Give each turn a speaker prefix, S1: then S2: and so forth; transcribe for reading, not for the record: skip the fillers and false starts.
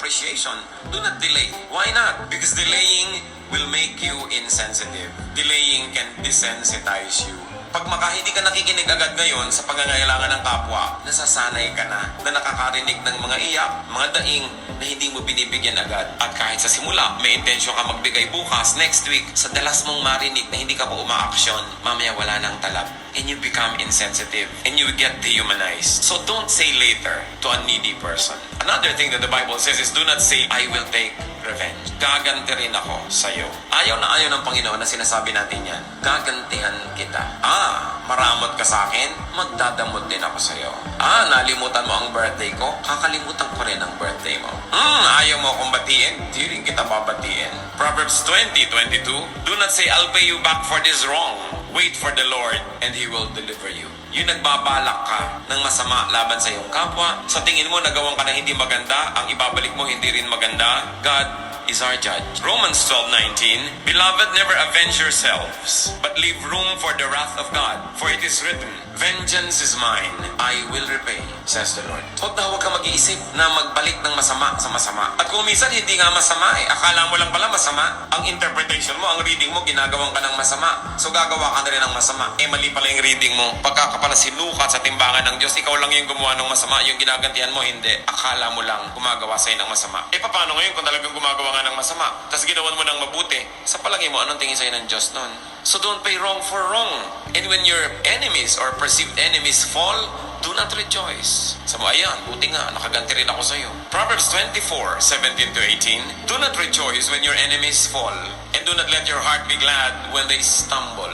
S1: appreciation, do not delay. Why not? Because delaying will make you insensitive. Delaying can desensitize you. Pag hindi ka nakikinig agad ngayon sa pangangailangan ng kapwa, nasasanay ka na nakakarinig ng mga iyak, mga daing na hindi mo binibigyan agad. At kahit sa simula, may intensyon ka magbigay bukas, next week, sa dalas mong marinig na hindi ka pa umaaksyon, mamaya wala nang talab. And you become insensitive. And you get dehumanized. So don't say later to a needy person. Another thing that the Bible says is, do not say, I will take revenge. Gaganti rin ako sa'yo. Ayaw na ayaw ng Panginoon na sinasabi natin yan. Gagantihan kita. Maramot ka sa akin, magdadamot din ako sa'yo. Nalimutan mo ang birthday ko, kakalimutan ko rin ang birthday mo. Ayaw mo akong batiin, di rin kita babatiin. Proverbs 20:22, do not say, I'll pay you back for this wrong. Wait for the Lord, and He will deliver you. Yung nagbabalak ka ng masama laban sa iyong kapwa, sa tingin mo nagawang ka ng hindi maganda, ang ibabalik mo hindi rin maganda, God is our judge. Romans 12:19, Beloved, never avenge yourselves, but leave room for the wrath of God. For it is written, Vengeance is mine, I will repay, says the Lord. Huwag ka mag-iisip na magbalik ng masama sa masama. At kung minsan hindi nga masama akala mo lang pala masama. Ang interpretation mo, ang reading mo, ginagawang ka ng masama. So gagawa ka na rin ng masama. Mali pala yung reading mo. Pagka ka pala sinukat sa timbangan ng Diyos, ikaw lang yung gumawa ng masama, yung ginagantihan mo, hindi. Akala mo lang gumagawa sa'yo ng masama. Paano ngayon kung talagang gumagawa nga ng masama, tapos ginawan mo ng mabuti? Sa palagay mo, anong tingin sa'yo ng Diyos nun? So don't pay wrong for wrong. And when your enemies or perceived enemies fall, do not rejoice. Sabi mo, ayan, buti nga, nakaganti rin ako sa'yo. Proverbs 24:17-18, Do not rejoice when your enemies fall, and do not let your heart be glad when they stumble.